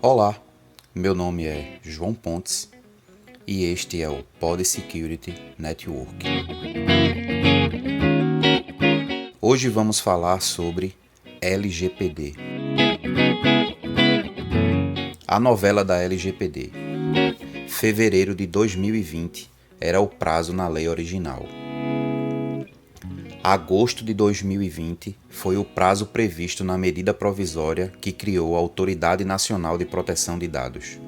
Olá, meu nome é João Pontes e este é o Pod Security Network. Hoje vamos falar sobre LGPD. A novela da LGPD. Fevereiro de 2020 era o prazo na lei original. Agosto de 2020 foi o prazo previsto na medida provisória que criou a Autoridade Nacional de Proteção de Dados.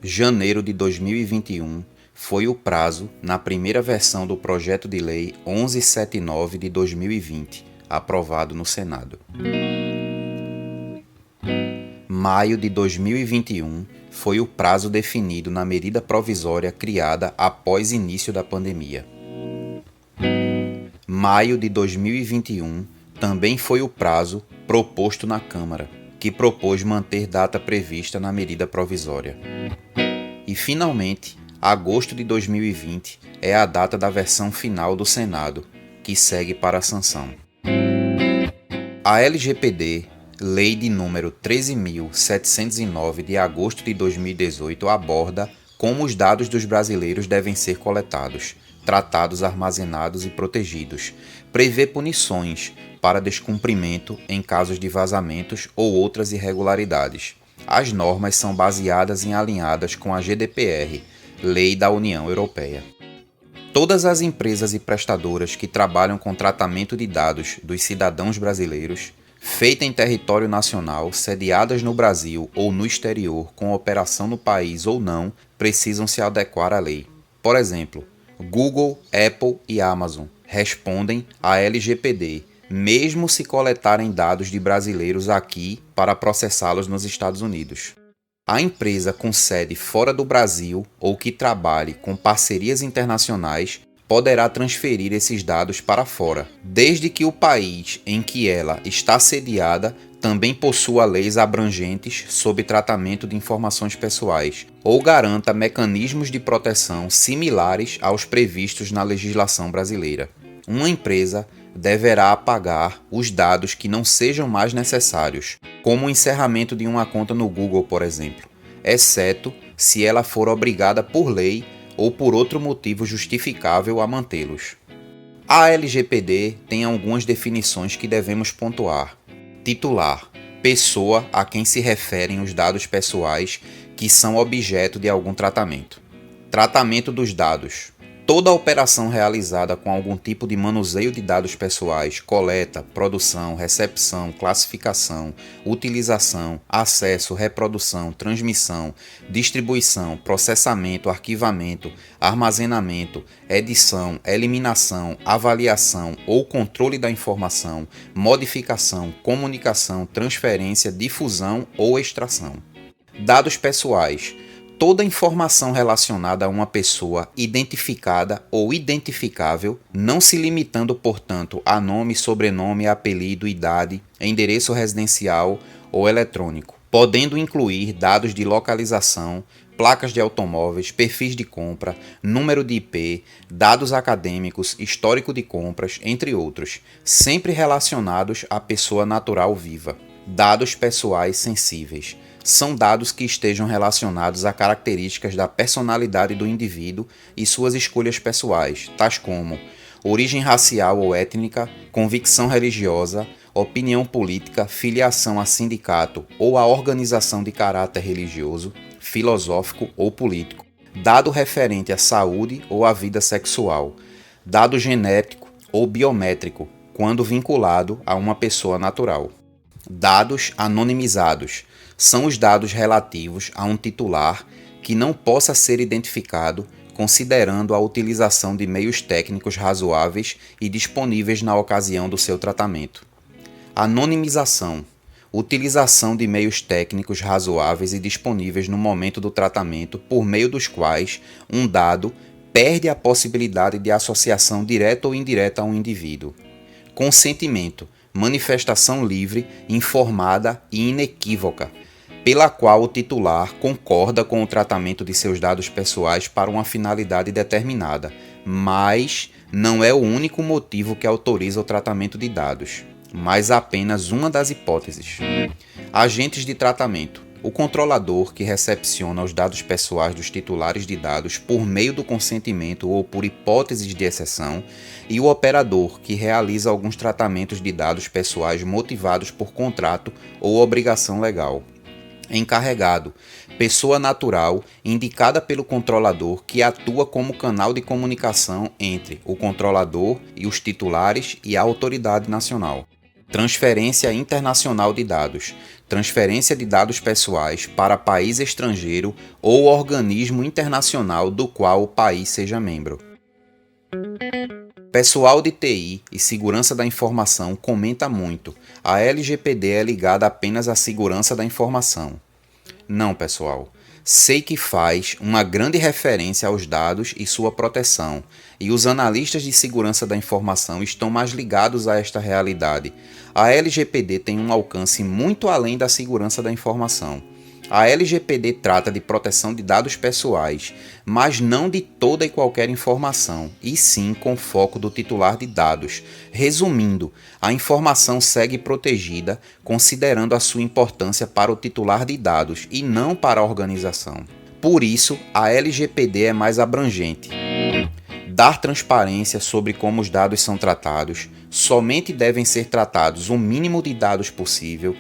Janeiro de 2021 foi o prazo na primeira versão do projeto de lei 1179 de 2020, aprovado no Senado. Maio de 2021 foi o prazo definido na medida provisória criada após início da pandemia. Maio de 2021 também foi o prazo proposto na Câmara, que propôs manter data prevista na medida provisória. E, finalmente, agosto de 2020 é a data da versão final do Senado, que segue para a sanção. A LGPD, Lei de número 13.709 de agosto de 2018, aborda como os dados dos brasileiros devem ser coletados, tratados, armazenados e protegidos, prevê punições para descumprimento em casos de vazamentos ou outras irregularidades. As normas são baseadas e alinhadas com a GDPR, Lei da União Europeia. Todas as empresas e prestadoras que trabalham com tratamento de dados dos cidadãos brasileiros, feita em território nacional, sediadas no Brasil ou no exterior, com operação no país ou não, precisam se adequar à lei. Por exemplo, Google, Apple e Amazon respondem à LGPD, mesmo se coletarem dados de brasileiros aqui para processá-los nos Estados Unidos. A empresa com sede fora do Brasil ou que trabalhe com parcerias internacionais poderá transferir esses dados para fora, desde que o país em que ela está sediada também possua leis abrangentes sobre tratamento de informações pessoais ou garanta mecanismos de proteção similares aos previstos na legislação brasileira. Uma empresa deverá apagar os dados que não sejam mais necessários, como o encerramento de uma conta no Google, por exemplo, exceto se ela for obrigada por lei ou por outro motivo justificável a mantê-los. A LGPD tem algumas definições que devemos pontuar. Titular: pessoa a quem se referem os dados pessoais que são objeto de algum tratamento. Tratamento dos dados: toda operação realizada com algum tipo de manuseio de dados pessoais, coleta, produção, recepção, classificação, utilização, acesso, reprodução, transmissão, distribuição, processamento, arquivamento, armazenamento, edição, eliminação, avaliação ou controle da informação, modificação, comunicação, transferência, difusão ou extração. Dados pessoais: toda informação relacionada a uma pessoa identificada ou identificável, não se limitando, portanto, a nome, sobrenome, apelido, idade, endereço residencial ou eletrônico, podendo incluir dados de localização, placas de automóveis, perfis de compra, número de IP, dados acadêmicos, histórico de compras, entre outros, sempre relacionados à pessoa natural viva. Dados pessoais sensíveis: são dados que estejam relacionados a características da personalidade do indivíduo e suas escolhas pessoais, tais como origem racial ou étnica, convicção religiosa, opinião política, filiação a sindicato ou a organização de caráter religioso, filosófico ou político, dado referente à saúde ou à vida sexual, dado genético ou biométrico, quando vinculado a uma pessoa natural. Dados anonimizados: são os dados relativos a um titular que não possa ser identificado, considerando a utilização de meios técnicos razoáveis e disponíveis na ocasião do seu tratamento. Anonimização: utilização de meios técnicos razoáveis e disponíveis no momento do tratamento, por meio dos quais um dado perde a possibilidade de associação direta ou indireta a um indivíduo. Consentimento: manifestação livre, informada e inequívoca pela qual o titular concorda com o tratamento de seus dados pessoais para uma finalidade determinada, mas não é o único motivo que autoriza o tratamento de dados, mas apenas uma das hipóteses. Agentes de tratamento. O controlador, que recepciona os dados pessoais dos titulares de dados por meio do consentimento ou por hipóteses de exceção, e o operador, que realiza alguns tratamentos de dados pessoais motivados por contrato ou obrigação legal. Encarregado, pessoa natural indicada pelo controlador que atua como canal de comunicação entre o controlador e os titulares e a autoridade nacional. Transferência internacional de dados. Transferência de dados pessoais para país estrangeiro ou organismo internacional do qual o país seja membro. Pessoal de TI e segurança da informação comenta muito. A LGPD é ligada apenas à segurança da informação. Não, pessoal. Sei que faz uma grande referência aos dados e sua proteção, e os analistas de segurança da informação estão mais ligados a esta realidade. A LGPD tem um alcance muito além da segurança da informação. A LGPD trata de proteção de dados pessoais, mas não de toda e qualquer informação, e sim com foco do titular de dados. Resumindo, a informação segue protegida, considerando a sua importância para o titular de dados e não para a organização. Por isso, a LGPD é mais abrangente. Dar transparência sobre como os dados são tratados, somente devem ser tratados o mínimo de dados possível,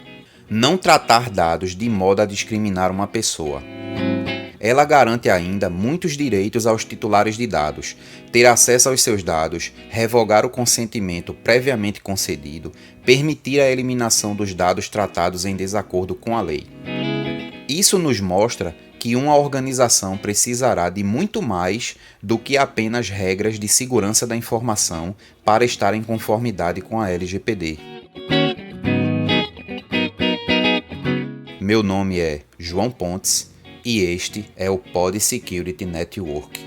não tratar dados de modo a discriminar uma pessoa. Ela garante ainda muitos direitos aos titulares de dados, ter acesso aos seus dados, revogar o consentimento previamente concedido, permitir a eliminação dos dados tratados em desacordo com a lei. Isso nos mostra que uma organização precisará de muito mais do que apenas regras de segurança da informação para estar em conformidade com a LGPD. Meu nome é João Pontes e este é o Pod Security Network.